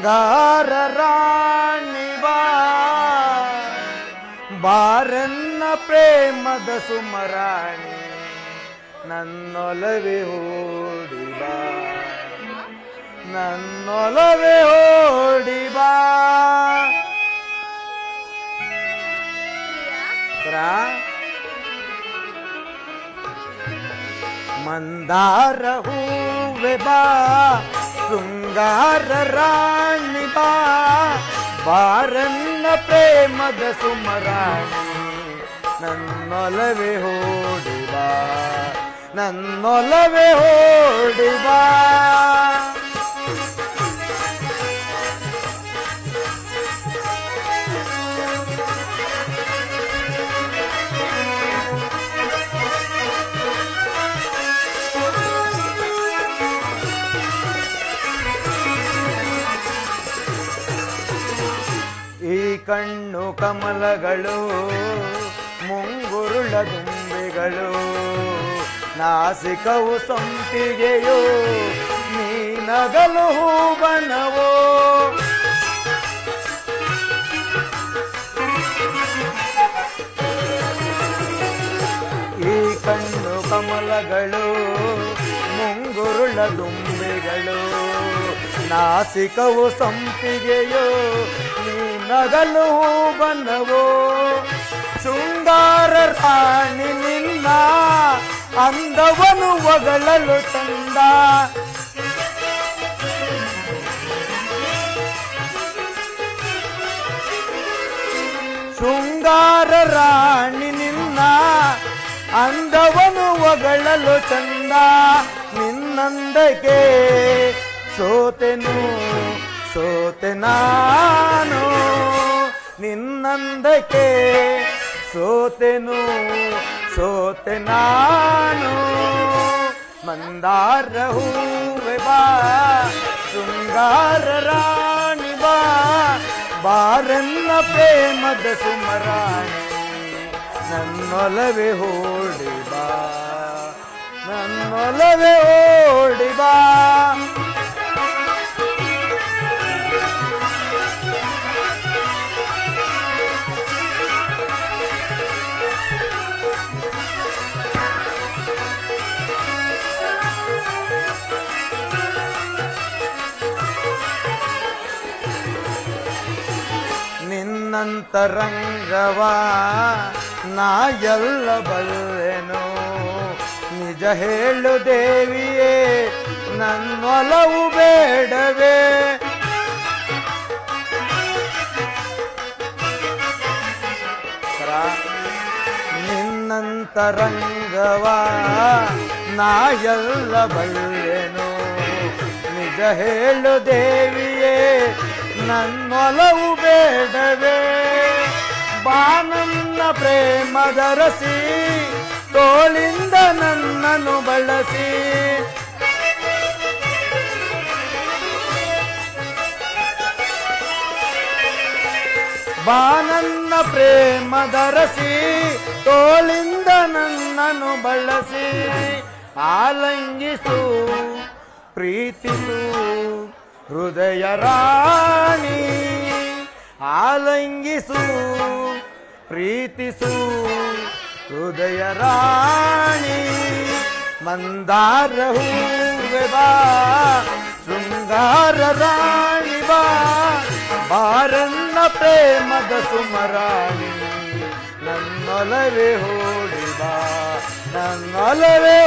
ಶೃಂಗಾರ ರಾಣಿ ಬಾ ಬಾರನ್ನ ಪ್ರೇಮದ ಸುಮರಾಣಿ ನನ್ನೊಲವೇ ಓಡಿ ಬಾ ನನ್ನೊಲವೇ ಓಡಿ ಬಾ ಮಂದಾರ ಹೂವೆ ಬಾ ಶೃಂಗಾರ ರಾಣಿ ಬಾ ಬಾರನ್ನ ಪ್ರೇಮದ ಸುಮರಾಣಿ ನನ್ನೊಲವೇ ಓಡಿ ಬಾ ನನ್ನೊಲವೇ ಓಡಿ ಬಾ ಈ ಕಣ್ಣು ಕಮಲಗಳು ಮುಂಗುರುಳ ದುಂಬಿಗಳು ನಾಸಿಕವು ಸಂಪಿಗೆಯೋ ನೀ ನಗಲು ಹೂಬನವೋ ಈ ಕಣ್ಣು ಕಮಲಗಳು ಮುಂಗುರುಳ ದುಂಬಿಗಳು ನಾಸಿಕವು ಸಂಪಿಗೆಯೋ ನೀ ನಗಲು ಬನ್ನವೋ ಶೃಂಗಾರ ರಾಣಿ ನಿನ್ನ ಅಂದವನು ಒಗಳಲು ಚಂದ ಶೃಂಗಾರ ರಾಣಿ ನಿನ್ನ ಅಂದವನು ಒಗಳಲು ಚಂದ ನಿನ್ನಂದಕ್ಕೆ ಸೋತೆನು ಸೋತೆ ನಾನು ನಿನ್ನಂದಕ್ಕೆ ಸೋತೆನು ಸೋತೆ ನಾನು ಮಂದಾರ ಹೂವೆ ಬಾ ಶೃಂಗಾರ ರಾಣಿ ಬಾ ಬಾರನ್ನ ಪ್ರೇಮದ ಸುಮರಾಣಿ ನನ್ನೊಲವೇ ಓಡಿ ಬಾ ನನ್ನೊಲವೇ ಓಡಿ ಬಾ ನಿನ್ನಂತರಂಗವ ನಾ ಎಲ್ಲ ಬಲ್ಲೆನು ನಿಜ ಹೇಳು ದೇವಿಯೇ ನನ್ನೊಲವು ಬೇಡವೇ ನಿನ್ನಂತರಂಗವ ನಾ ಎಲ್ಲ ಬಲ್ಲೆನು ನಿಜ ಹೇಳು ದೇವಿಯೇ ನನ್ನೊಲವು ಬೇಡವೇ ಬಾನನ್ನ ಪ್ರೇಮದ ರಸಿ ತೋಳಿಂದ ನನ್ನನ್ನು ಬಳಸಿ ಬಾನನ್ನ ಪ್ರೇಮದ ರಸಿ ತೋಳಿಂದ ನನ್ನನ್ನು ಬಳಸಿ ಆಲಂಗಿಸು ಪ್ರೀತಿಸು ಹೃದಯ ರಾಣಿ ಆಲಂಗಿಸು ಪ್ರೀತಿಸು ಹೃದಯ ರಾಣಿ ಮಂದಾರ ಹೂವೆ ಬಾ ಶೃಂಗಾರ ರಾಣಿ ಬಾ ಬಾರನ್ನ ಪ್ರೇಮದ ಸುಮರಾಣಿ ನನ್ನೊಲವೇ ಓಡಿ ಬಾ ನನ್ನೊಲವೇ